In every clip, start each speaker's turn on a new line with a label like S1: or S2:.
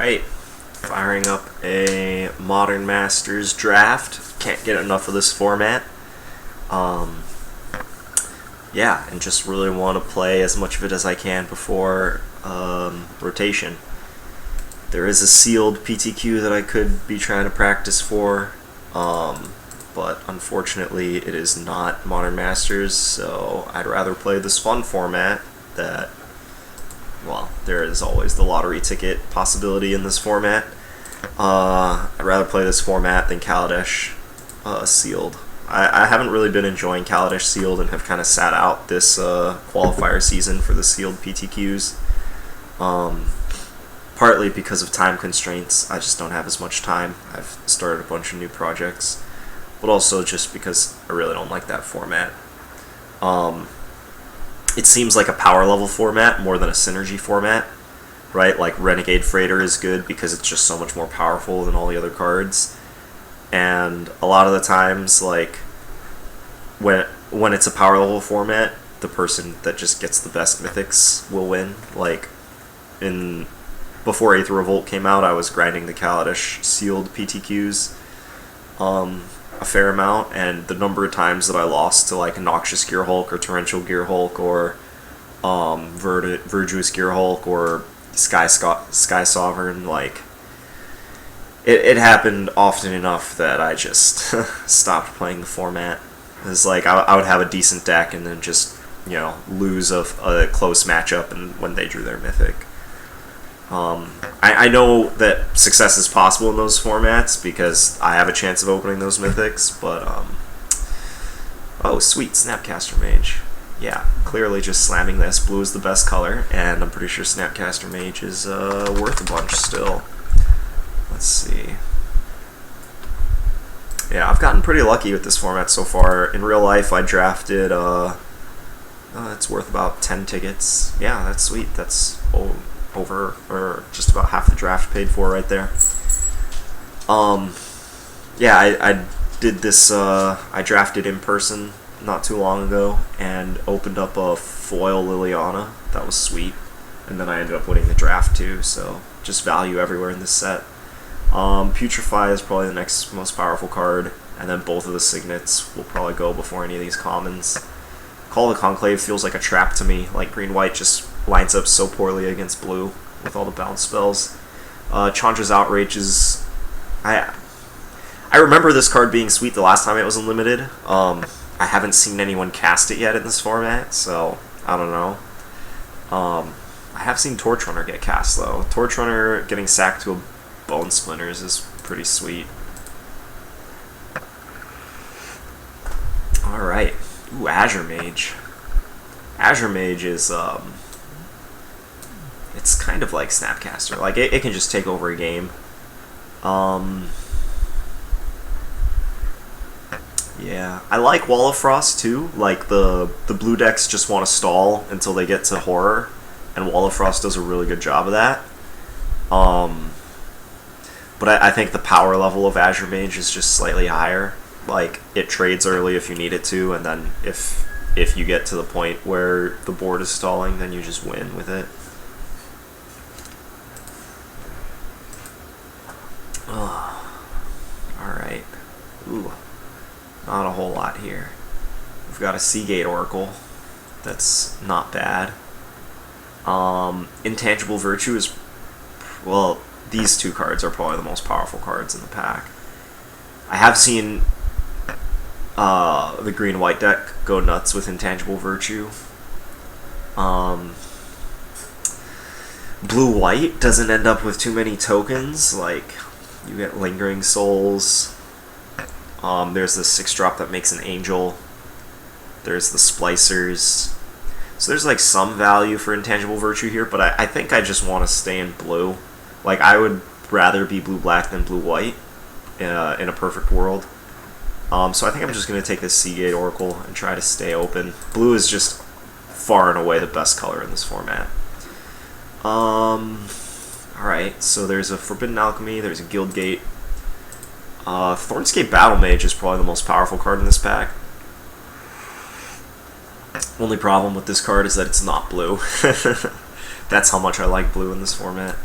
S1: Alright, firing up a Modern Masters draft. Can't get enough of this format. Yeah, and just really want to play as much of it as I can before rotation. There is a sealed PTQ that I could be trying to practice for, but unfortunately it is not Modern Masters, so I'd rather play this fun format that, well, there is always the lottery ticket possibility in this format. I'd rather play this format than Kaladesh sealed. I haven't really been enjoying Kaladesh sealed and have kind of sat out this qualifier season for the sealed PTQs. Partly because of time constraints. I just don't have as much time. I've started a bunch of new projects, but also just because I really don't like that format. It seems like a power level format more than a synergy format, right? Like Renegade Freighter is good because it's just so much more powerful than all the other cards. And a lot of the times, like, when it's a power level format, the person that just gets the best mythics will win. Like, before Aether Revolt came out, I was grinding the Kaladesh sealed PTQs a fair amount, and the number of times that I lost to, like, Noxious Gear Hulk or Torrential Gear Hulk or Verdurous Gear Hulk or Sky Sovereign, like, it happened often enough that I just stopped playing the format. It's like I would have a decent deck and then just, lose a close matchup and when they drew their mythic. I know that success is possible in those formats because I have a chance of opening those mythics, but oh sweet, Snapcaster Mage. Yeah, clearly just slamming this. Blue is the best color, and I'm pretty sure Snapcaster Mage is worth a bunch still. Let's see. Yeah, I've gotten pretty lucky with this format so far. In real life, I drafted, it's worth about 10 tickets. Yeah, that's sweet. That's over, or just about half the draft paid for right there. Yeah, I did this, I drafted in person not too long ago, and opened up a foil Liliana. That was sweet. And then I ended up winning the draft too, so just value everywhere in this set. Putrefy is probably the next most powerful card, and then both of the signets will probably go before any of these commons. Call of the Conclave feels like a trap to me. Like, green-white just lines up so poorly against blue with all the bounce spells. Chandra's Outrage is... I remember this card being sweet the last time it was unlimited. I haven't seen anyone cast it yet in this format, so I don't know. I have seen Torchrunner get cast, though. Torchrunner getting sacked to a Bone Splinters is pretty sweet. Alright. Ooh, Azure Mage. Azure Mage is, it's kind of like Snapcaster. Like, it can just take over a game. Yeah. I like Wall of Frost, too. Like, the blue decks just want to stall until they get to Horror, and Wall of Frost does a really good job of that. But I think the power level of Azure Mage is just slightly higher. Like, it trades early if you need it to, and then if you get to the point where the board is stalling, then you just win with it. Alright. Ooh. Not a whole lot here. We've got a Seagate Oracle. That's not bad. Intangible Virtue is... well, these two cards are probably the most powerful cards in the pack. I have seen the green-white deck go nuts with Intangible Virtue. Blue-white doesn't end up with too many tokens. Like, you get Lingering Souls. There's the 6-drop that makes an Angel. There's the Splicers. So there's, like, some value for Intangible Virtue here, but I think I just want to stay in blue. Like, I would rather be blue-black than blue-white in a perfect world. So I think I'm just going to take this Seagate Oracle and try to stay open. Blue is just far and away the best color in this format. Alright, so there's a Forbidden Alchemy, there's a Guildgate. Thornscape Battle Mage is probably the most powerful card in this pack. Only problem with this card is that it's not blue. That's how much I like blue in this format.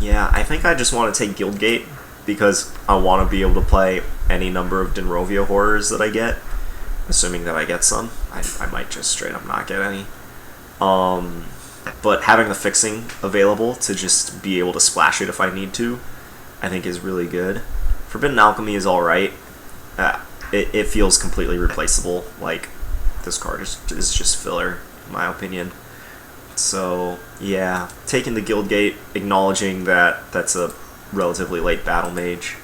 S1: Yeah, I think I just want to take Guildgate because I want to be able to play any number of Denrovia horrors that I get, assuming that I get some. I might just straight up not get any. But having the fixing available to just be able to splash it if I need to, I think is really good. Forbidden Alchemy is alright. It feels completely replaceable. Like, this card is just filler, in my opinion. So, yeah, taking the Guildgate, acknowledging that that's a relatively late Battle Mage.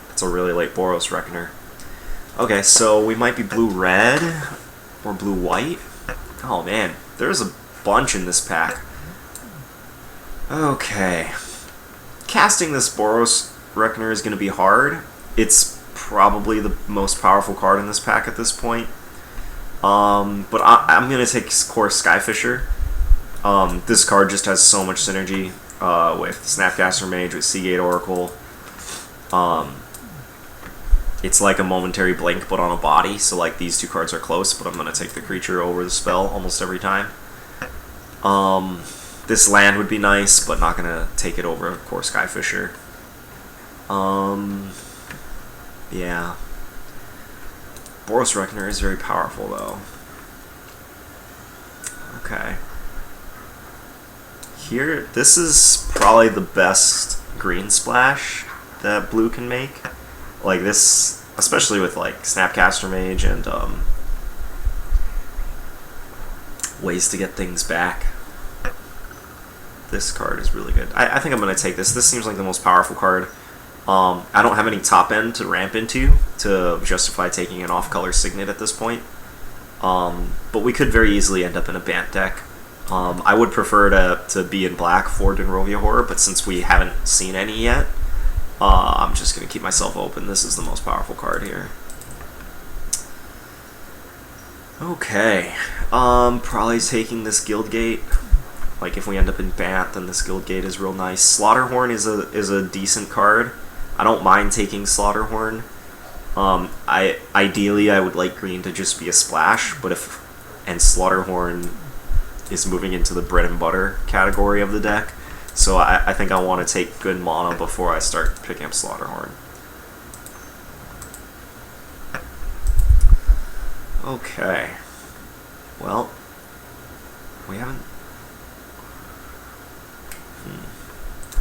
S1: That's a really late Boros Reckoner. Okay, so we might be blue-red or blue-white. Oh man, there's a bunch in this pack. Okay. Casting this Boros Reckoner is going to be hard. It's probably the most powerful card in this pack at this point. But I'm going to take Core Skyfisher. This card just has so much synergy with Snapcaster Mage, with Seagate Oracle. It's like a momentary blink but on a body, so like these two cards are close, but I'm going to take the creature over the spell almost every time. This land would be nice, but not going to take it over Core Skyfisher. Yeah. Boros Reckoner is very powerful, though. Okay. Here, this is probably the best green splash that blue can make. Like this, especially with like Snapcaster Mage and ways to get things back. This card is really good. I think I'm going to take this. This seems like the most powerful card. I don't have any top end to ramp into to justify taking an off-color Signet at this point. But we could very easily end up in a Bant deck. I would prefer to be in black for Denrovia Horror, but since we haven't seen any yet, I'm just going to keep myself open. This is the most powerful card here. Okay. Probably taking this Guildgate. Like, if we end up in Bant, then this Guildgate is real nice. Slaughterhorn is a decent card. I don't mind taking Slaughterhorn. Ideally, I would like green to just be a splash, but and Slaughterhorn is moving into the bread and butter category of the deck, so I think I want to take good mana before I start picking up Slaughterhorn. Okay. Well, we haven't...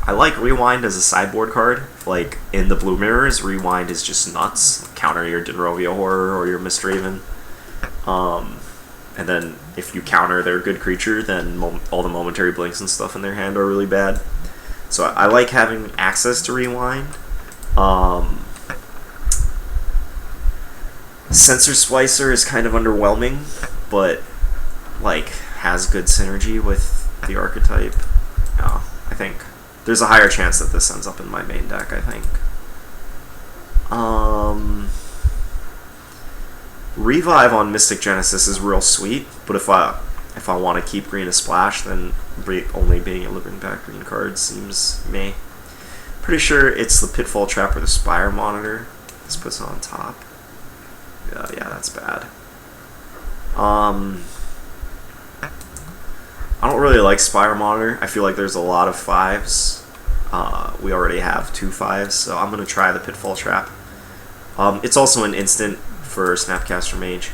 S1: I like Rewind as a sideboard card. Like, in the Blue Mirrors, Rewind is just nuts. Counter your Denrovia Horror or your Mistraven. And then, if you counter their good creature, then all the momentary blinks and stuff in their hand are really bad. So I like having access to Rewind. Sensor Splicer is kind of underwhelming, but, like, has good synergy with the archetype. I think there's a higher chance that this ends up in my main deck, I think. Revive on Mystic Genesis is real sweet, but if I want to keep green a splash, then only being a living back green card seems meh. Pretty sure it's the Pitfall Trap or the Spire Monitor. This puts it on top. Yeah, that's bad. I don't really like Spire Monitor. I feel like there's a lot of 5s. We already have 2 5s, so I'm going to try the Pitfall Trap. It's also an instant for Snapcaster Mage.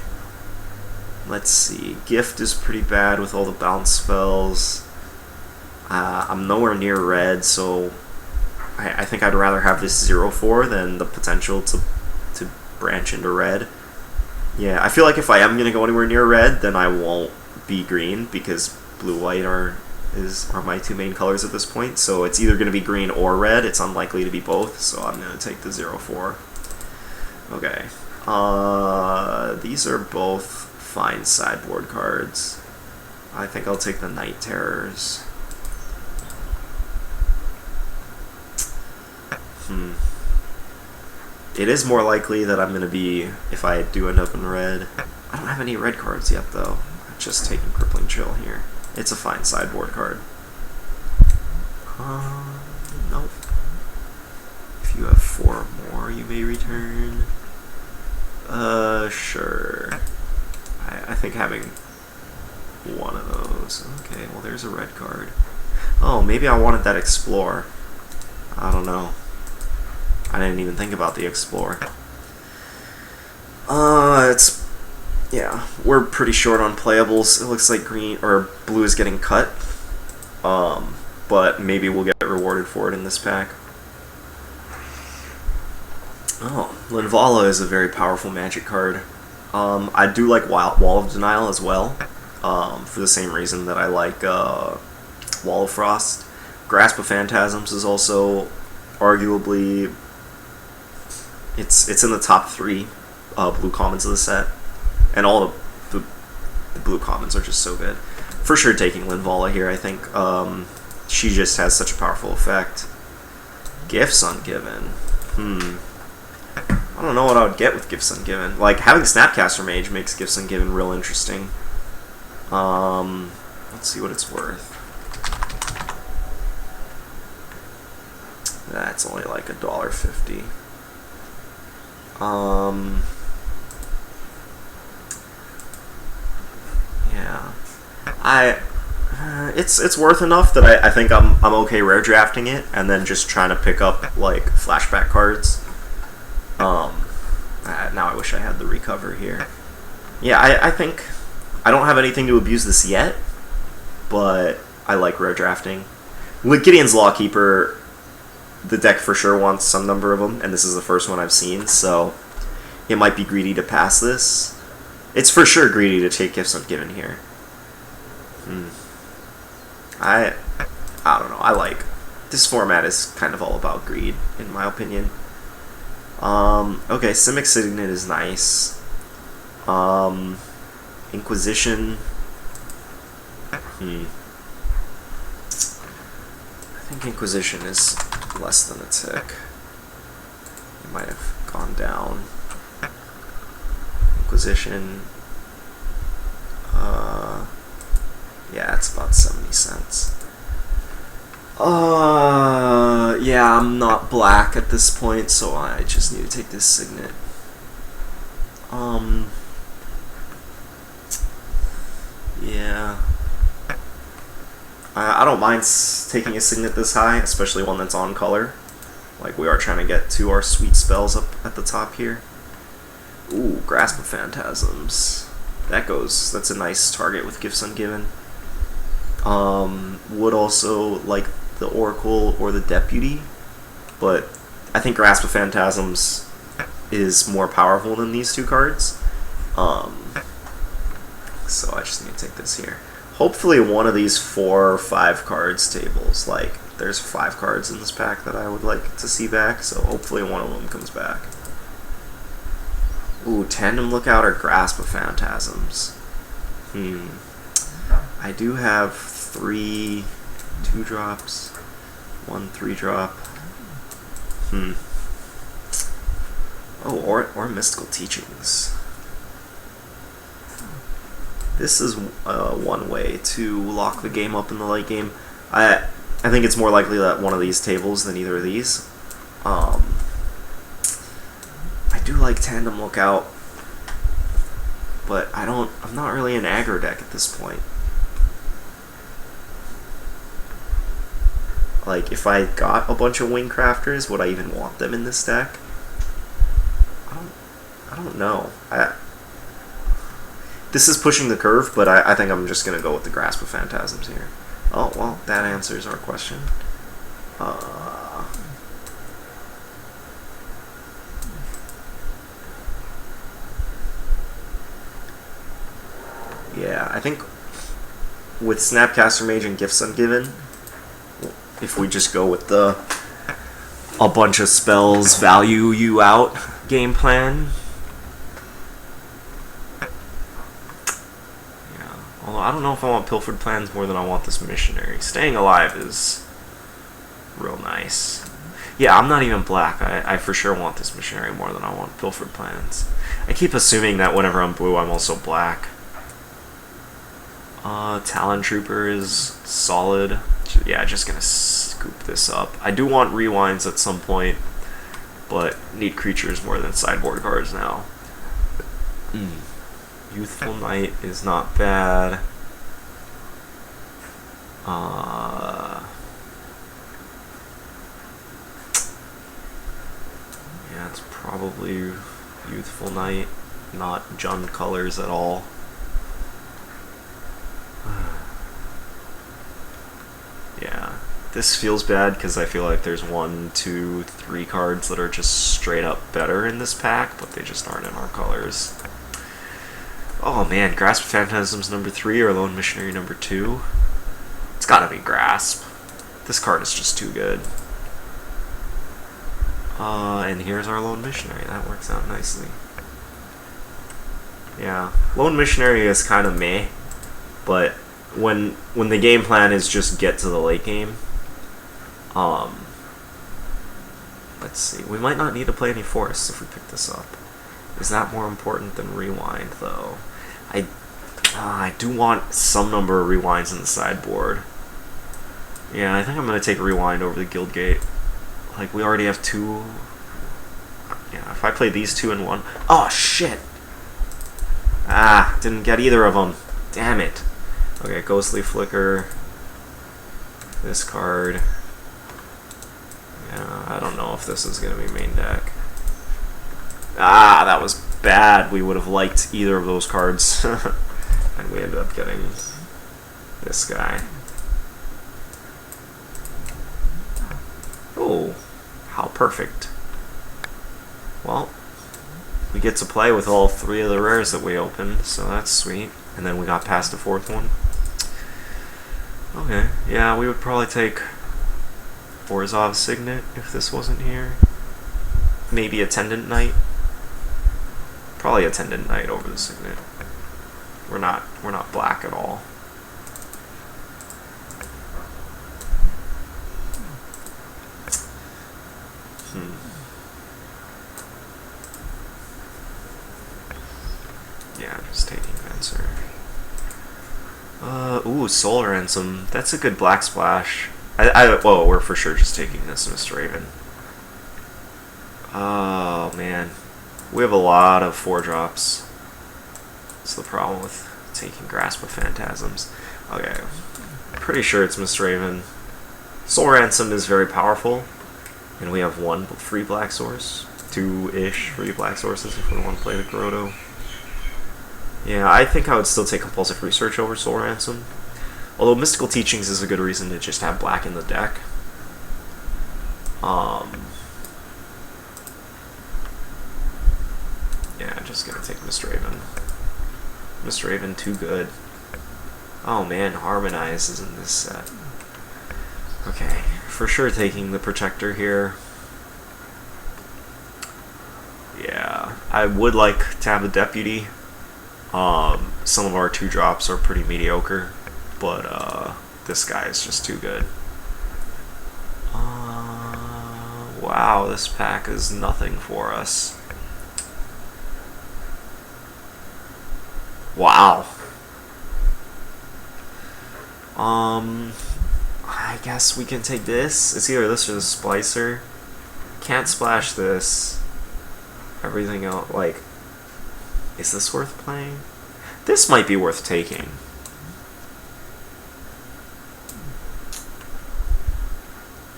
S1: Let's see. Gift is pretty bad with all the bounce spells. I'm nowhere near red, so I think I'd rather have this 0/4 than the potential to branch into red. Yeah, I feel like if I am going to go anywhere near red, then I won't be green, because blue-white are my 2 main colors at this point, so it's either going to be green or red. It's unlikely to be both, so I'm going to take the 0/4. Okay. These are both fine sideboard cards. I think I'll take the Night Terrors. It is more likely that I'm going to be, if I do end up in red. I don't have any red cards yet, though. I'm just taking Crippling Chill here. It's a fine sideboard card. Nope. If you have 4 more, you may return. Sure. I think having one of those. Okay, well there's a red card. Oh, maybe I wanted that Explore. I don't know. I didn't even think about the Explore. Yeah, we're pretty short on playables. It looks like green or blue is getting cut. But maybe we'll get rewarded for it in this pack. Oh, Linvala is a very powerful Magic card. I do like Wall of Denial as well, for the same reason that I like Wall of Frost. Grasp of Phantasms is also arguably it's in the top 3 blue commons of the set, and all the blue commons are just so good. For sure, taking Linvala here. I think she just has such a powerful effect. Gifts Ungiven. I don't know what I would get with Gifts Ungiven. Like, having Snapcaster Mage makes Gifts Ungiven real interesting. Let's see what it's worth. That's only like $1.50. Yeah. It's worth enough that I think I'm okay rare drafting it, and then just trying to pick up like flashback cards. Now I wish I had the recover here. Yeah, I think I don't have anything to abuse this yet, but I like rare drafting. With Gideon's Lawkeeper, the deck for sure wants some number of them, and this is the first one I've seen, so it might be greedy to pass this. It's for sure greedy to take Gifts Ungiven here. I don't know. I like this format is kind of all about greed, in my opinion. Okay, Simic Signet is nice. Inquisition. I think Inquisition is less than a tick. It might have gone down. Inquisition. Yeah, it's about 70 cents. Yeah, I'm not black at this point, so I just need to take this Signet. Yeah. I don't mind taking a Signet this high, especially one that's on color. Like, we are trying to get to our sweet spells up at the top here. Ooh, Grasp of Phantasms. That's a nice target with Gifts Ungiven. Would also like the Oracle or the Deputy, but I think Grasp of Phantasms is more powerful than these two cards. So I just need to take this here. Hopefully one of these 4 or 5 cards tables, like there's 5 cards in this pack that I would like to see back, so hopefully one of them comes back. Ooh, Tandem Lookout or Grasp of Phantasms. I do have 3 2-drops, 1 3-drop. Oh, or Mystical Teachings. This is one way to lock the game up in the late game. I think it's more likely that one of these tables than either of these. I do like Tandem Lookout, but I'm not really an aggro deck at this point. Like, if I got a bunch of Wing Crafters, would I even want them in this deck? I don't know. This is pushing the curve, but I think I'm just going to go with the Grasp of Phantasms here. Oh, well, that answers our question. Yeah, I think with Snapcaster Mage and Gifts Ungiven, if we just go with the a bunch of spells value you out game plan. Yeah, although I don't know if I want Pilfered Plans more than I want this Missionary. Staying Alive is real nice. Yeah, I'm not even black. I for sure want this Missionary more than I want Pilfered Plans. I keep assuming that whenever I'm blue, I'm also black. Talon Trooper is solid. Yeah, just gonna scoop this up. I do want rewinds at some point, but need creatures more than sideboard cards now. Youthful Knight is not bad. Yeah, it's probably Youthful Night, not Jund colors at all. Yeah, this feels bad because I feel like there's 1, 2, 3 cards that are just straight up better in this pack, but they just aren't in our colors. Oh man, Grasp of Phantasms number 3 or Lone Missionary number 2? It's gotta be Grasp. This card is just too good. And here's our Lone Missionary. That works out nicely. Yeah, Lone Missionary is kind of meh, but when the game plan is just get to the late game, let's see. We might not need to play any forests if we pick this up. Is that more important than Rewind, though? I do want some number of rewinds in the sideboard. Yeah, I think I'm going to take Rewind over the Guildgate. Like, we already have 2. Yeah, if I play these 2 in 1... Oh, shit! Ah, didn't get either of them. Damn it. Okay, Ghostly Flicker. This card. Yeah, I don't know if this is going to be main deck. Ah, that was bad. We would have liked either of those cards. And we ended up getting this guy. Oh, how perfect. Well, we get to play with all 3 of the rares that we opened, so that's sweet. And then we got past the 4th one. Okay, yeah, we would probably take Orzhov Signet if this wasn't here. Maybe Attendant Knight. Probably Attendant Knight over the Signet. We're not black at all. Yeah, I'm just taking Venser. Ooh, Soul Ransom. That's a good black splash. Whoa, we're for sure just taking this, Mr. Raven. Oh, man. We have a lot of 4-drops. That's the problem with taking Grasp of Phantasms. Okay, pretty sure it's Mr. Raven. Soul Ransom is very powerful, and we have 1 free black source. 2-ish free black sources if we want to play the Grotto. Yeah, I think I would still take Compulsive Research over Soul Ransom. Although Mystical Teachings is a good reason to just have black in the deck. Yeah, just gonna take Mr. Raven. Mr. Raven, too good. Oh man, Harmonize is in this set. Okay, for sure taking the Protector here. Yeah, I would like to have a Deputy. Some of our 2-drops are pretty mediocre, but this guy is just too good. Wow, this pack is nothing for us. Wow. I guess we can take this. It's either this or the Splicer. Can't splash this. Everything else, like, is this worth playing? This might be worth taking.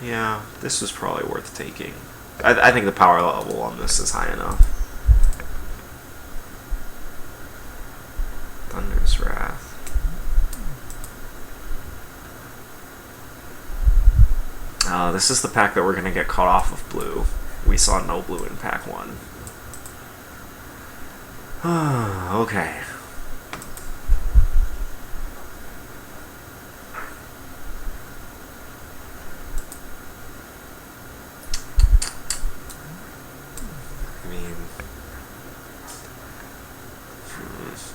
S1: Yeah, this was probably worth taking. I think the power level on this is high enough. Thunder's Wrath. This is the pack that we're going to get caught off of blue. We saw no blue in pack 1. Okay. I mean,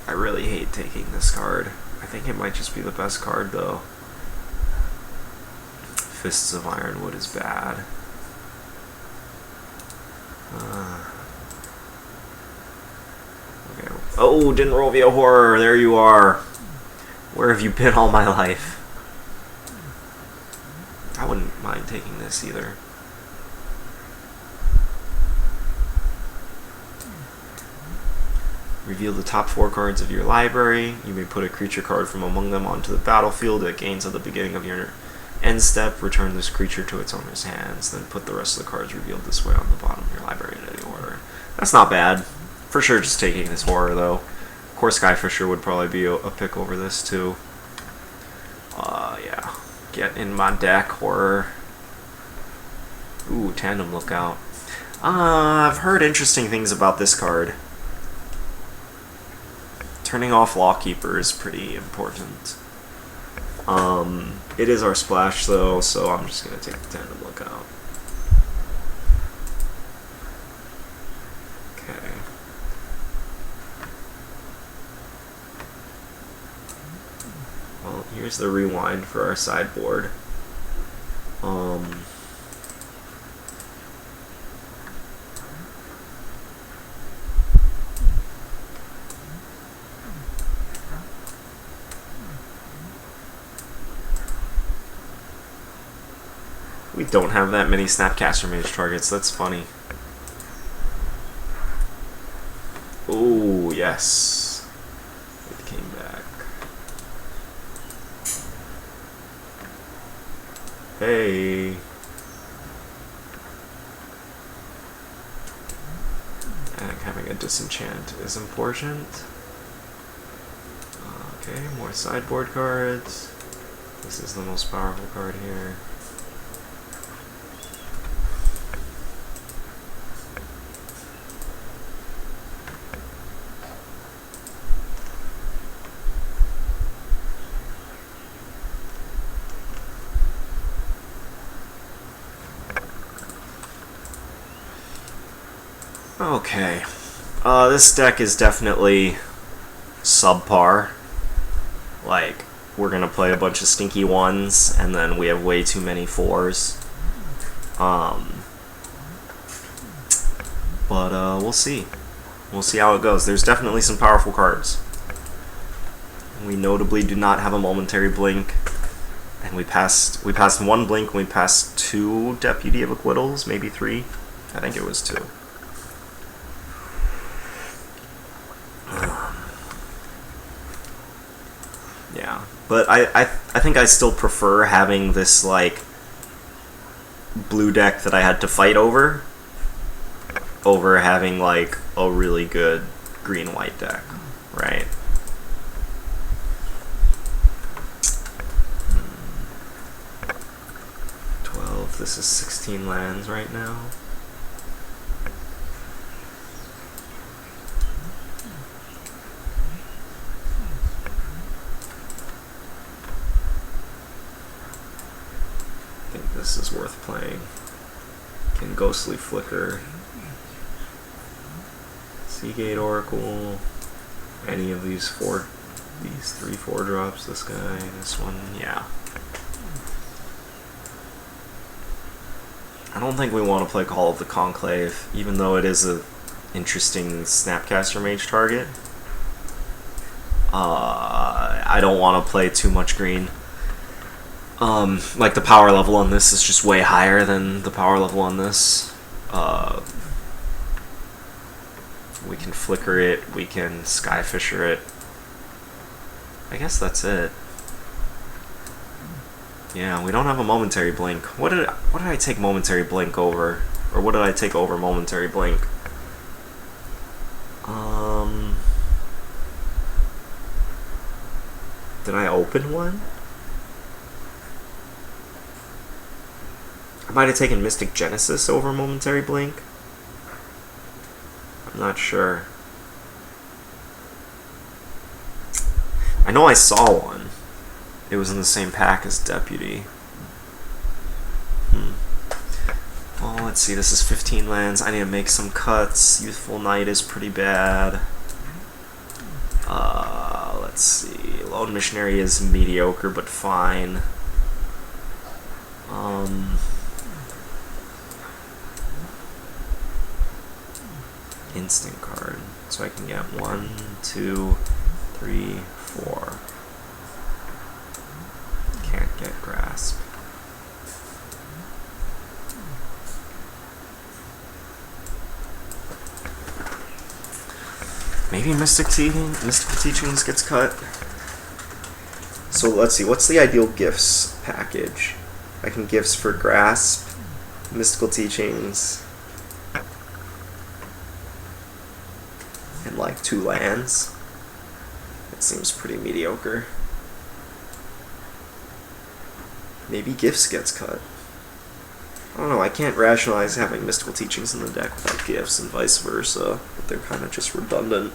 S1: I really hate taking this card. I think it might just be the best card, though. Fists of Ironwood is bad. Okay. Oh, didn't roll via horror. There you are. Where have you been all my life? I wouldn't mind taking this either. Reveal the top 4 cards of your library. You may put a creature card from among them onto the battlefield at gains at the beginning of your end step. Return this creature to its owner's hands. Then put the rest of the cards revealed this way on the bottom of your library in any order. That's not bad. For sure just taking this horror though. Of course Skyfisher would probably be a pick over this too. Yeah. Get in my deck, horror. Ooh, Tandem Lookout. I've heard interesting things about this card. Turning off Lawkeeper is pretty important. It is our splash though, so I'm just gonna take the Tandem Lookout. Okay. Well, here's the rewind for our sideboard. We don't have that many Snapcaster Mage targets, that's funny. Oh, yes. It came back. Hey. I think having a disenchant is important. Okay, more sideboard cards. This is the most powerful card here. Okay, this deck is definitely subpar. Like, we're gonna play a bunch of stinky 1s, and then we have way too many 4s. But we'll see. We'll see how it goes. There's definitely some powerful cards. We notably do not have a Momentary Blink, and we passed 1 Blink, and we passed 2 Deputy of Acquittals, maybe 3. I think it was 2. Yeah, but I think I still prefer having this, like, blue deck that I had to fight over having, like, a really good green-white deck, right? This is 16 lands right now. I think this is worth playing. Can Ghostly Flicker, Seagate Oracle, any of these 3 4-drops, this guy, this one, yeah. I don't think we want to play Call of the Conclave, even though it is a interesting Snapcaster Mage target. I don't want to play too much green. Like, the power level on this is just way higher than the power level on this. We can Flicker it, we can Skyfisher it. I guess that's it. Yeah, we don't have a Momentary Blink. What did I take Momentary Blink over? Or what did I take over Momentary Blink? Did I open one? I might have taken Mystic Genesis over Momentary Blink. I'm not sure. I know I saw one. It was in the same pack as Deputy. Well, let's see, this is 15 lands. I need to make some cuts. Youthful Knight is pretty bad. Let's see. Lone Missionary is mediocre, but fine. Instant card. So I can get 1, 2, 3, 4. Can't get Grasp. maybe Mystical Teachings gets cut. So let's see, what's the ideal gifts package? I can gifts for Grasp, Mystical Teachings, and like 2 lands. It seems pretty mediocre. Maybe gifts gets cut. I don't know, I can't rationalize having Mystical Teachings in the deck without gifts and vice versa, but they're kind of just redundant.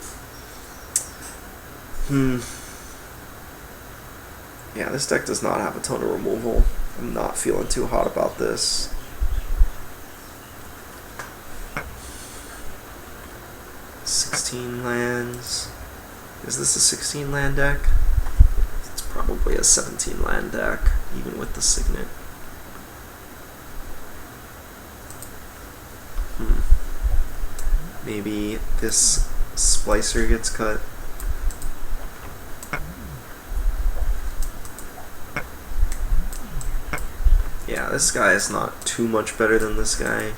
S1: Yeah, this deck does not have a ton of removal. I'm not feeling too hot about this. $16 lands. Is this a 16 land deck? It's probably a 17 land deck, even with the Signet. Maybe this Splicer gets cut. Yeah, this guy is not too much better than this guy.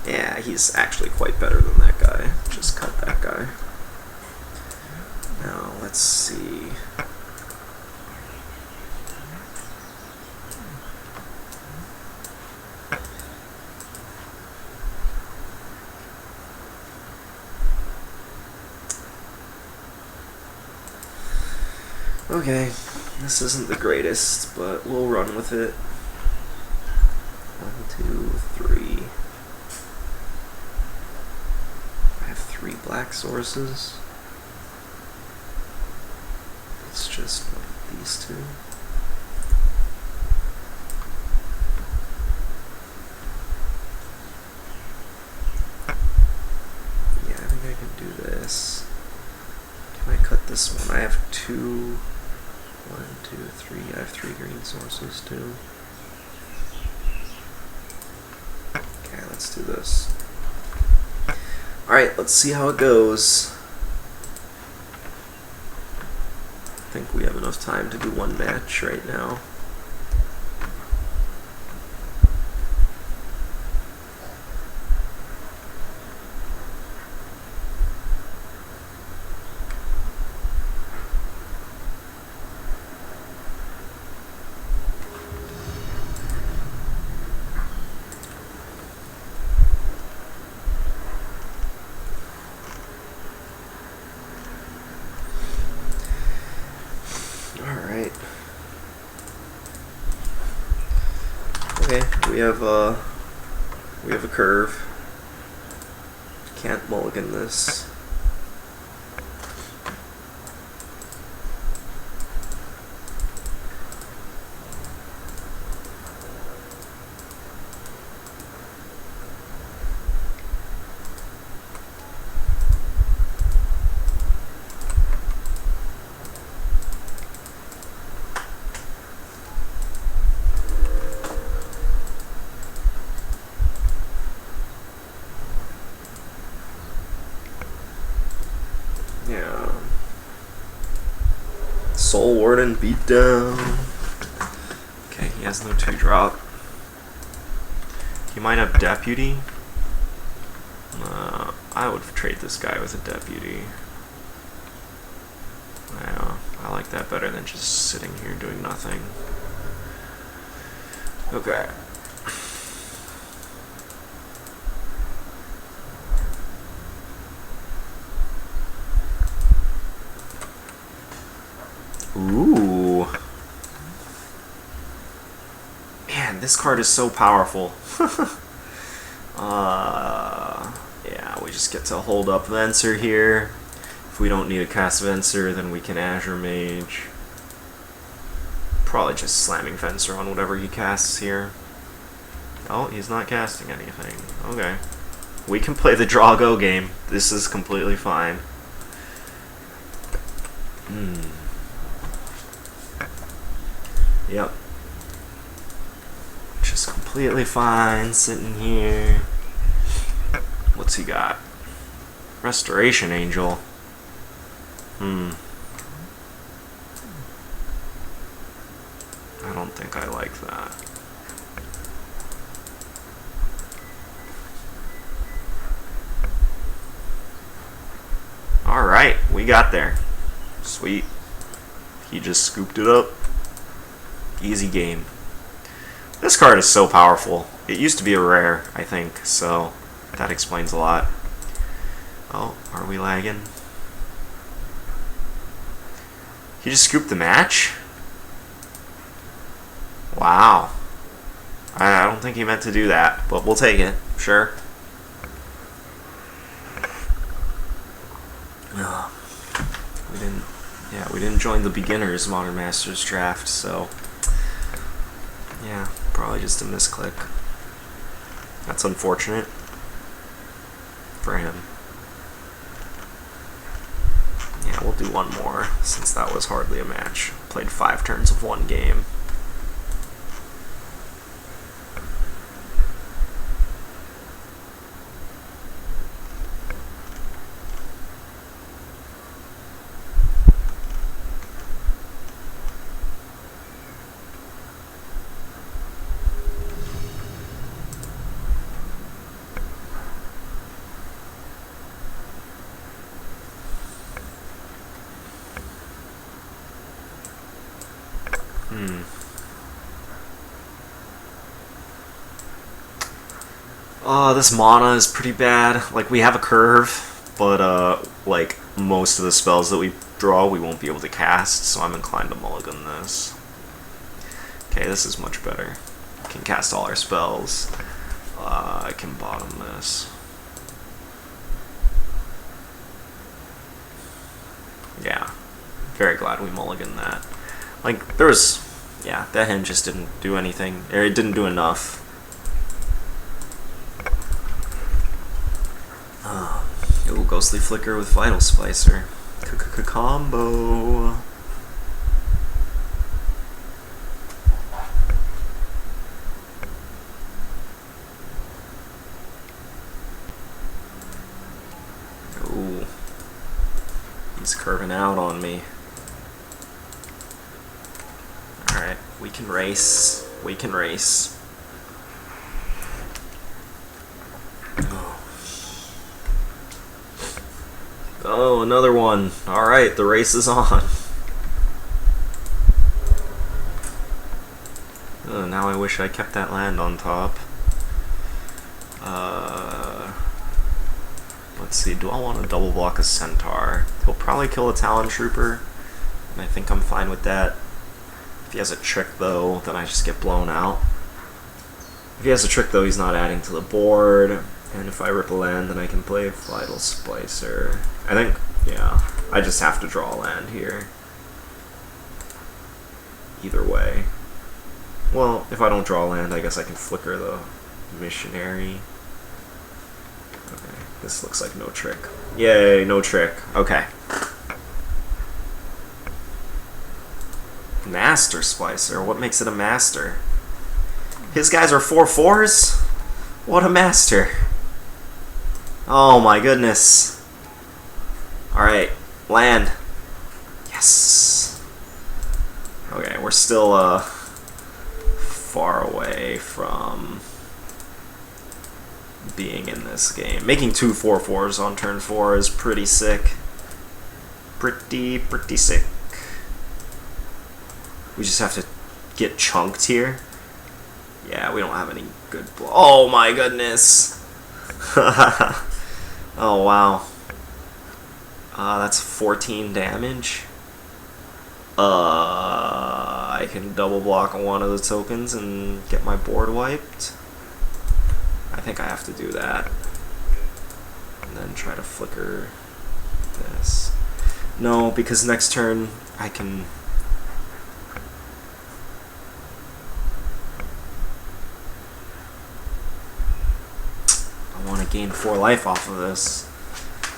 S1: Yeah, he's actually quite better than that guy. Just cut that guy. Now, let's see. Okay, this isn't the greatest, but we'll run with it. 1, 2, 3. I have 3 black sources. It's just like these 2. Yeah, I think I can do this. Can I cut this one? I have 2. 1, 2, 3. I have 3 green sources too. Okay, let's do this. Alright, let's see how it goes. I think we have enough time to do 1 match right now. Okay, we have a curve. Can't mulligan this. Yeah. Soul Warden beatdown. Okay, he has no 2-drop. He might have Deputy. I would trade this guy with a Deputy. Yeah, I like that better than just sitting here doing nothing. Okay. Ooh. Man, this card is so powerful. Yeah, we just get to hold up Venser here. If we don't need to cast Venser, then we can Azure Mage. Probably just slamming Venser on whatever he casts here. Oh, he's not casting anything. Okay. We can play the draw-go game. This is completely fine. Yep. Just completely fine sitting here. What's he got? Restoration Angel. I don't think I like that. got there? Sweet. He just scooped it up. Easy game. This card is so powerful. It used to be a rare, I think, so that explains a lot. Oh, are we lagging? He just scooped the match? Wow. I don't think he meant to do that, but we'll take it. Sure. We didn't join the beginners Modern Masters draft, so yeah, probably just a misclick. That's unfortunate for him. Yeah, we'll do one more since that was hardly a match. Played 5 turns of one game. This mana is pretty bad. Like, we have a curve, but like most of the spells that we draw we won't be able to cast, so I'm inclined to mulligan this. Okay, this is much better. I can cast all our spells. I can bottom this. Yeah, very glad we mulliganed that. Like, there was, yeah, that hand just didn't do anything. Or it didn't do enough. Ooh, Ghostly Flicker with Vital Splicer. Combo. Ooh. He's curving out on me. Alright, we can race. We can race. Oh, another one. Alright, the race is on. Oh, now I wish I kept that land on top. Let's see, do I want to double block a Centaur? He'll probably kill a Talon Trooper, and I think I'm fine with that. If he has a trick, though, then I just get blown out. If he has a trick, though, he's not adding to the board. And if I rip a land, then I can play Vital Splicer. I think, yeah, I just have to draw a land here. Either way. Well, if I don't draw a land, I guess I can flicker the Missionary. Okay, this looks like no trick. Yay, no trick. Okay. Master Splicer? What makes it a master? His guys are 4/4s? What a master. Oh my goodness. Alright, land. Yes. Okay, we're still far away from being in this game. Making 2 4/4s on turn 4 is pretty sick. Pretty sick. We just have to get chunked here. Yeah, we don't have any good oh my goodness. Oh wow. That's 14 damage. I can double block one of the tokens and get my board wiped. I think I have to do that. And then try to flicker this. No, because next turn I can... I want to gain 4 life off of this.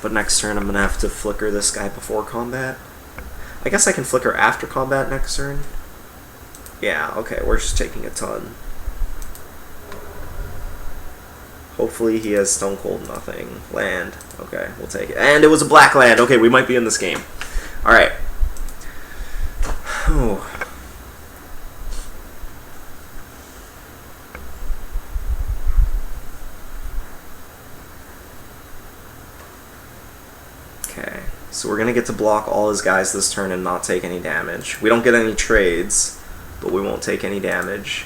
S1: But next turn I'm going to have to flicker this guy before combat. I guess I can flicker after combat next turn. Yeah, okay, we're just taking a ton. Hopefully he has Stone Cold nothing. Land. Okay, we'll take it. And it was a black land. Okay, we might be in this game. Alright. So we're going to get to block all his guys this turn and not take any damage. We don't get any trades, but we won't take any damage.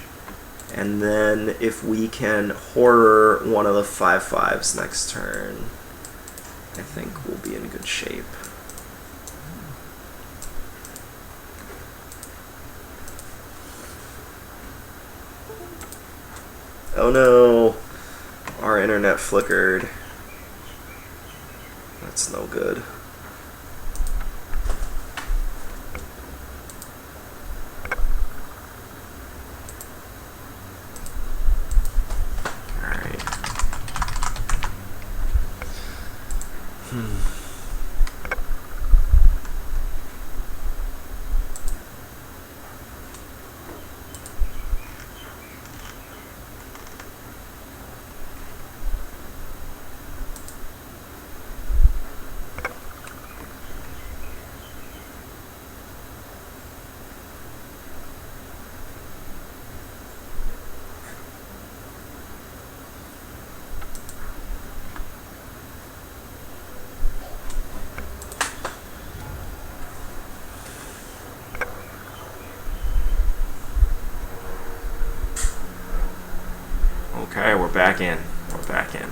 S1: And then if we can horror one of the 5/5s next turn, I think we'll be in good shape. Oh no! Our internet flickered. That's no good. Alright. Okay, we're back in. We're back in.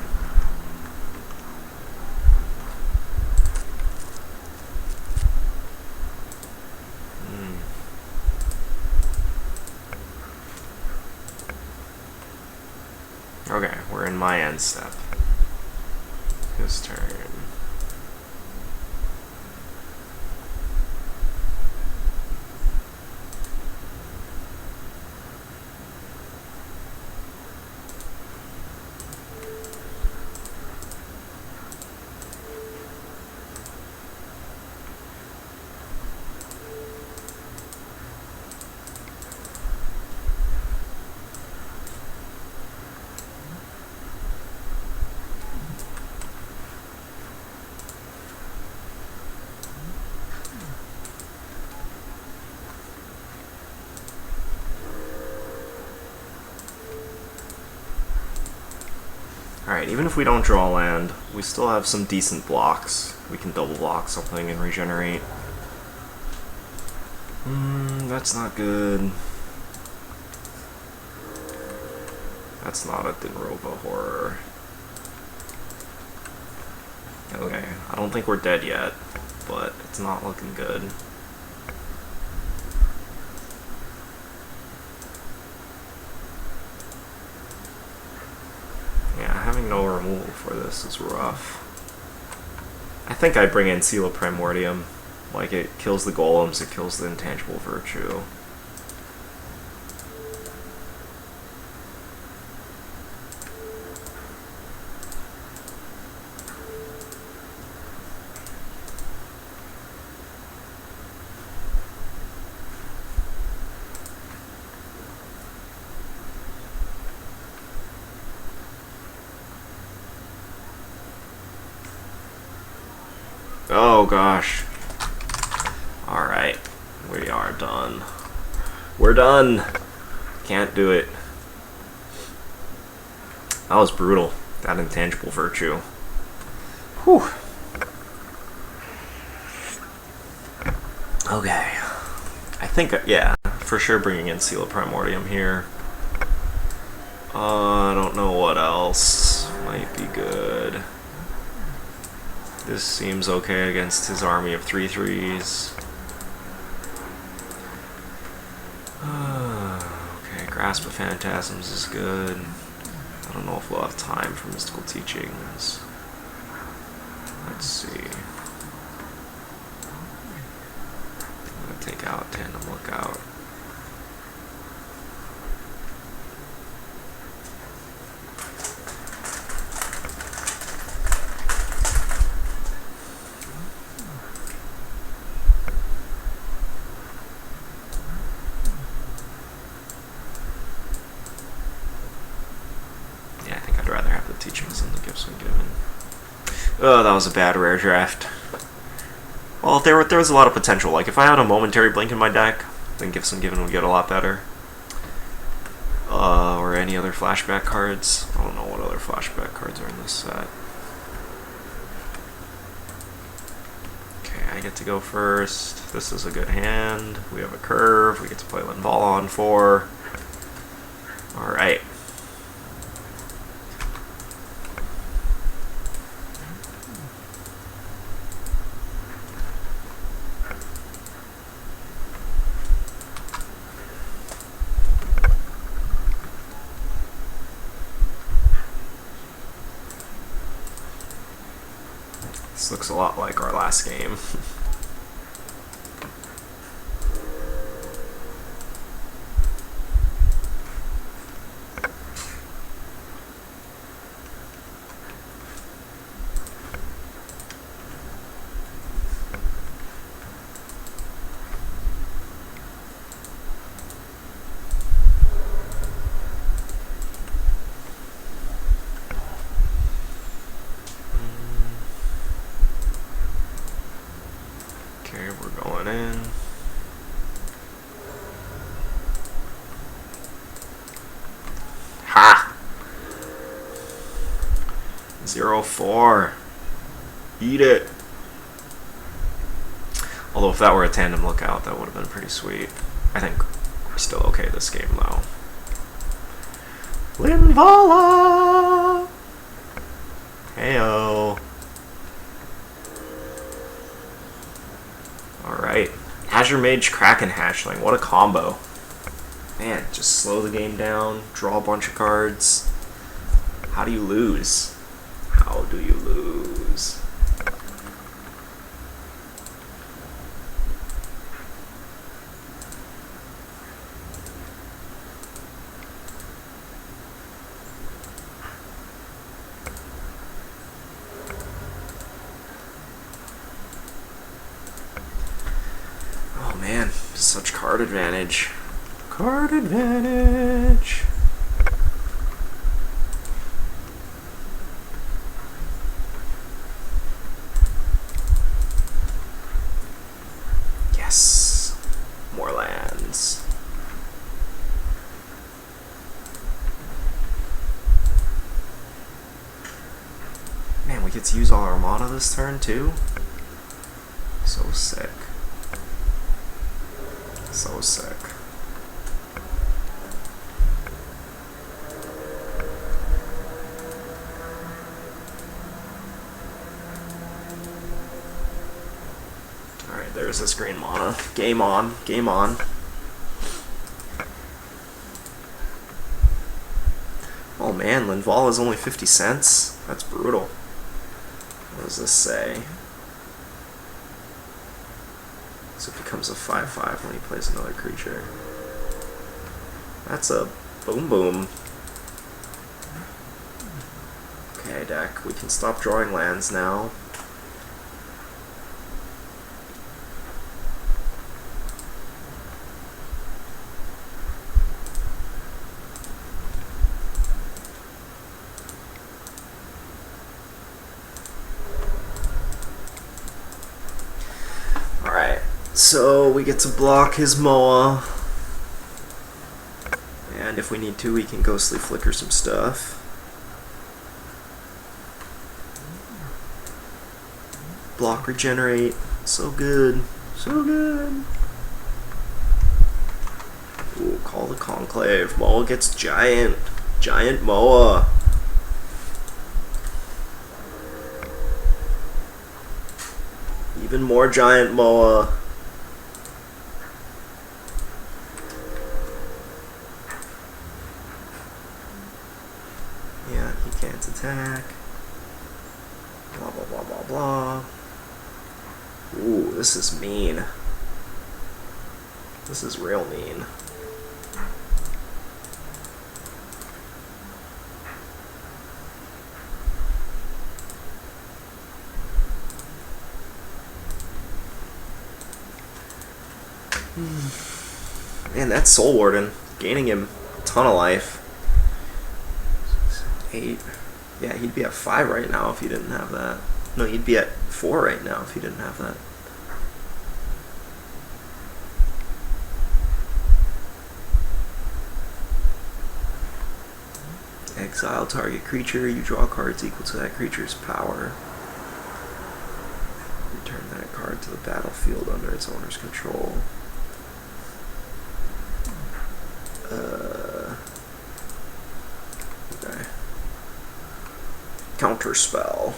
S1: Okay, we're in my end step. His turn. Alright, even if we don't draw land, we still have some decent blocks. We can double block something and regenerate. That's not good. That's not a Dinroba horror. Okay, I don't think we're dead yet, but it's not looking good. Having no removal for this is rough. I think I bring in Seal of Primordium. Like, it kills the golems, it kills the intangible virtue. Oh gosh. Alright. We are done. We're done! Can't do it. That was brutal. That intangible virtue. Whew. Okay. I think, yeah, for sure bringing in Seal of Primordium here. I don't know what else might be good. This seems okay against his army of 3/3s. Okay, Grasp of Phantasms is good. I don't know if we'll have time for Mystical Teachings. Let's see. I'm gonna take out Tandem Lookout. Teachings than the gifts we've given. Oh, that was a bad rare draft. Well, there was a lot of potential. Like, if I had a Momentary Blink in my deck, then Gifts Ungiven would get a lot better. Or any other flashback cards. I don't know what other flashback cards are in this set. Okay, get to go first. This is a good hand. We have a curve. We get to play Linval on 4. Alright. This looks a lot like our last game. Okay, we're going in. Ha! 0-4. Eat it. Although if that were a tandem lookout, that would have been pretty sweet. I think we're still okay this game though. Linvala! Heyo. Alright. Azure Mage, Kraken Hatchling. What a combo. Man, just slow the game down, draw a bunch of cards. How do you lose? How do you lose? Oh man, such card advantage. Card advantage. Yes. More lands. Man, we get to use all our mana this turn too? So sick. So sick. Alright, there's this green mana. Game on, game on. Oh man, Linval is only 50 cents? That's brutal. What does this say? So it becomes a 5/5 when he plays another creature. That's a boom boom. Okay, deck, we can stop drawing lands now. So we get to block his Moa, and if we need to, we can ghostly flicker some stuff. Block regenerate, so good, so good. Ooh, call the Conclave. Moa gets giant, giant Moa. Even more giant Moa. Yeah, he can't attack. Blah, blah, blah, blah, blah. Ooh, this is mean. This is real mean. Man, that's Soul Warden. Gaining him a ton of life. 8. Yeah, he'd be at 5 right now if he didn't have that. No, he'd be at 4 right now if he didn't have that. Exile target creature. You draw cards equal to that creature's power. Return that card. card to the battlefield under its owner's control. Okay. Counterspell.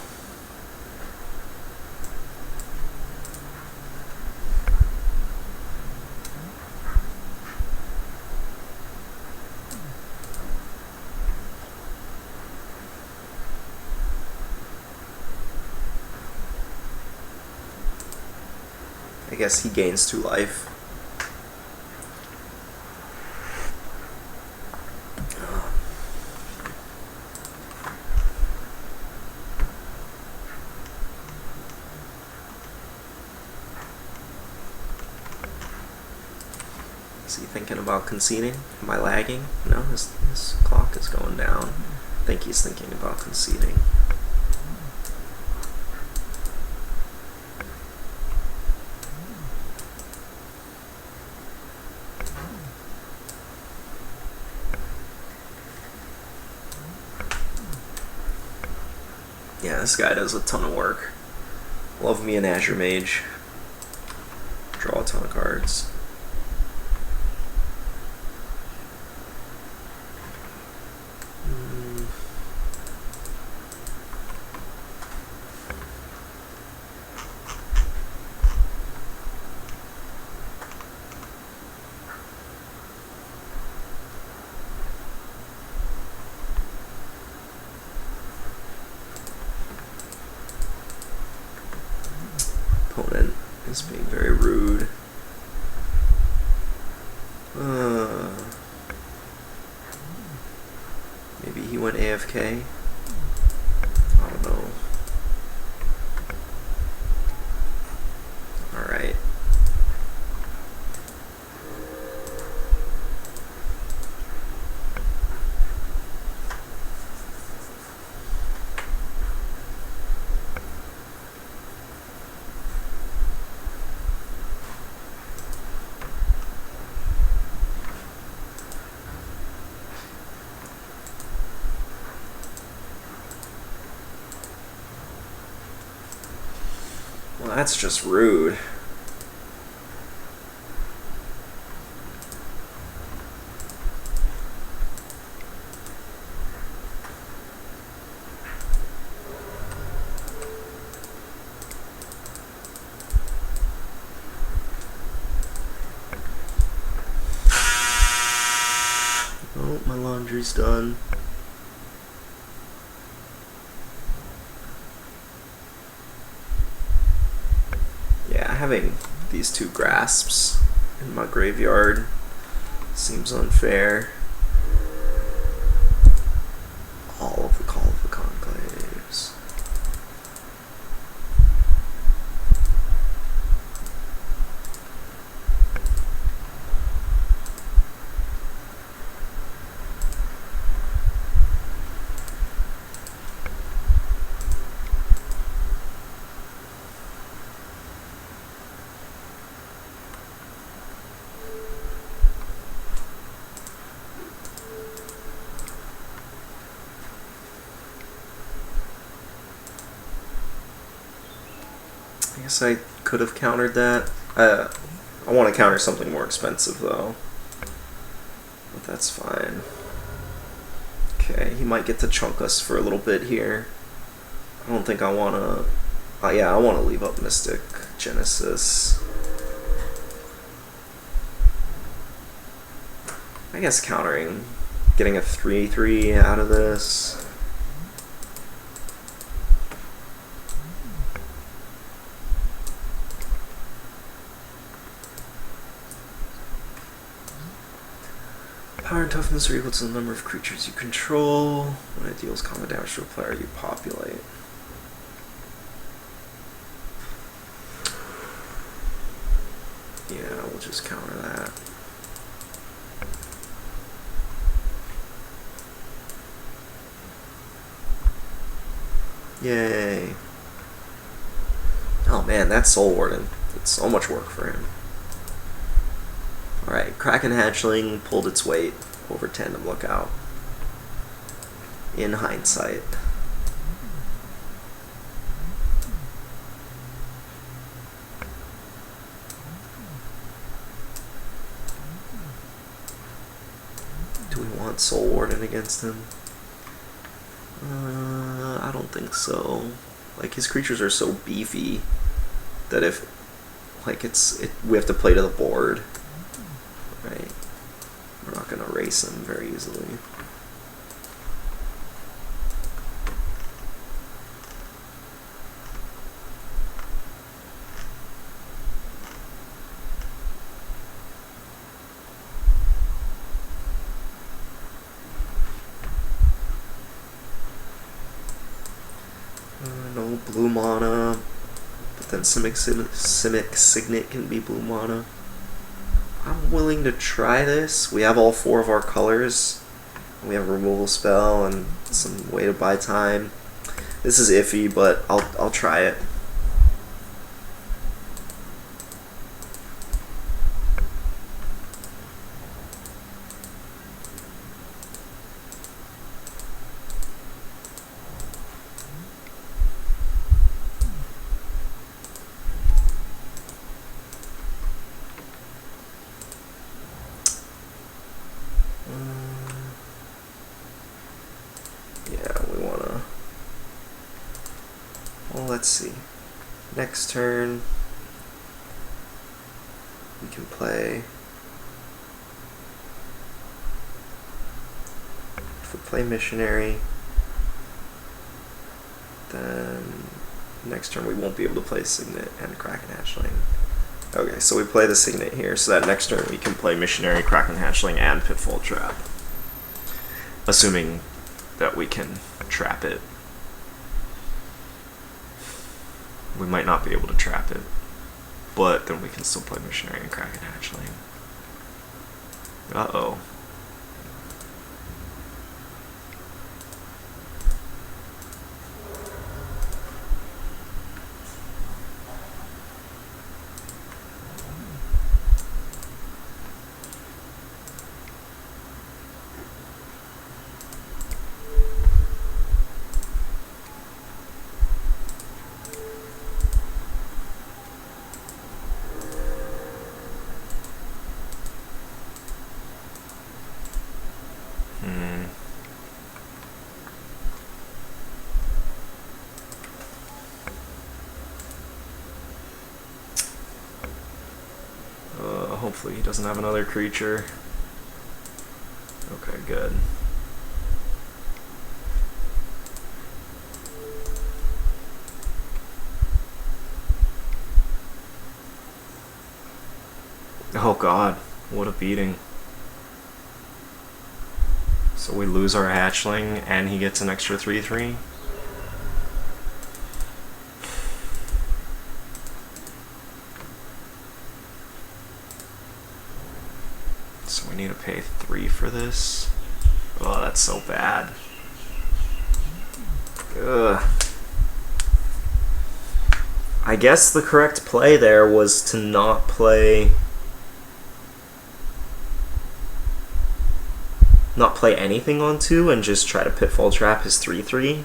S1: I guess he gains 2 life. Is he thinking about conceding? Am I lagging? No, his clock is going down. I think he's thinking about conceding. Yeah, this guy does a ton of work. Love me an Azure Mage. Draw a ton of cards. Opponent is being very rude. Maybe he went AFK? I don't know. Alright. Well, that's just rude. Oh, my laundry's done. Having these 2 grasps in my graveyard seems unfair. All of the Call of the Conclaves. I guess I could have countered that. I want to counter something more expensive though. But that's fine. Okay, he might get to chunk us for a little bit here. I don't think I want to... yeah, I want to leave up Mystic Genesis. I guess countering, getting a 3/3 out of this. Power and toughness are equal to the number of creatures you control. When it deals combat damage to a player, you populate. Yeah, we'll just counter that. Yay. Oh man, that Soul Warden. It's so much work for him. Alright, Kraken Hatchling pulled its weight over Tandem Lookout. In hindsight. Do we want Soul Warden against him? I don't think so. Like, his creatures are so beefy that if, like, we have to play to the board, right? We're not gonna race him very easily. No blue mana, but then Simic Signet can be blue mana. I'm willing to try this. We have all 4 of our colors. We have a removal spell and some way to buy time. This is iffy, but I'll try it. Let's see. Next turn, we can play. If we play Missionary, then next turn we won't be able to play Signet and Kraken Hatchling. Okay, so we play the Signet here, so that next turn we can play Missionary, Kraken Hatchling, and Pitfall Trap. Assuming that we can trap it. We might not be able to trap it, but then we can still play Missionary and Kraken Hatchling. Uh-oh. Hopefully he doesn't have another creature. Okay, good. Oh god, what a beating. So we lose our hatchling and he gets an extra 3/3. So we need to pay 3 for this. Oh, that's so bad. Ugh. I guess the correct play there was to not play anything on 2 and just try to Pitfall Trap his 3/3.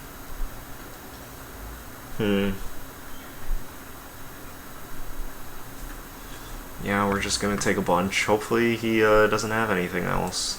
S1: Yeah, we're just gonna take a bunch. Hopefully he doesn't have anything else.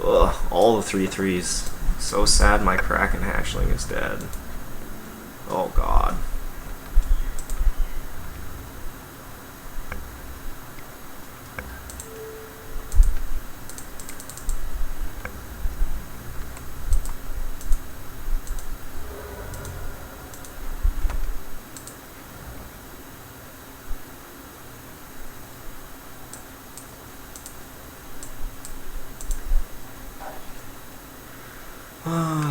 S1: Ugh, all the 3/3s. So sad my Kraken Hatchling is dead. Oh god.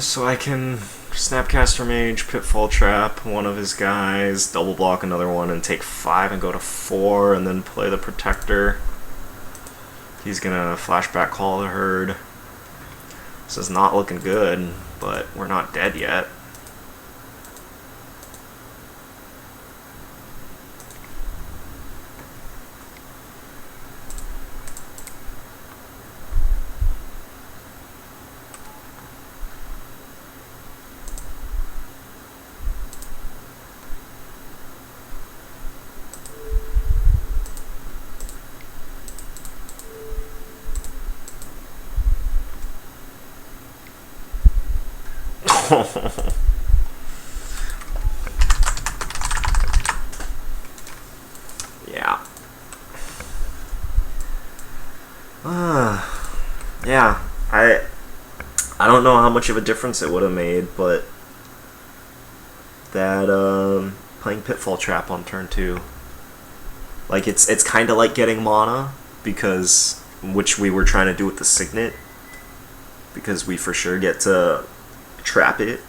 S1: So I can Snapcaster Mage, Pitfall Trap one of his guys, double block another one, and take 5 and go to 4, and then play the Protector. He's gonna Flashback Call the Herd. This is not looking good, but we're not dead yet. Yeah. Yeah. I don't know how much of a difference it would have made, but that playing Pitfall Trap on turn 2, like it's kind of like getting mana, because which we were trying to do with the Signet, because we for sure get to trap it.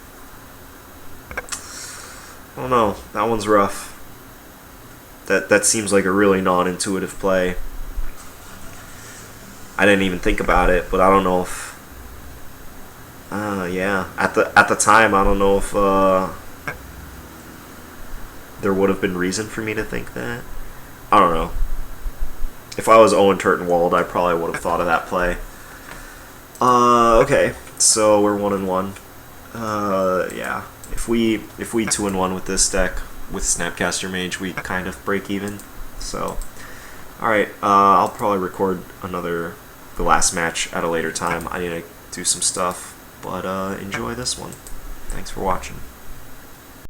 S1: I don't know, that one's rough. That seems like a really non-intuitive play. I didn't even think about it, but I don't know if yeah, at the time, I don't know if there would have been reason for me to think that. I don't know. If I was Owen Turtenwald, I probably would have thought of that play. Okay, so we're 1-1. Yeah, if we 2-1 with this deck with Snapcaster Mage, we kind of break even. So, all right, I'll probably record the last match at a later time. I need to do some stuff, but enjoy this one. Thanks for watching.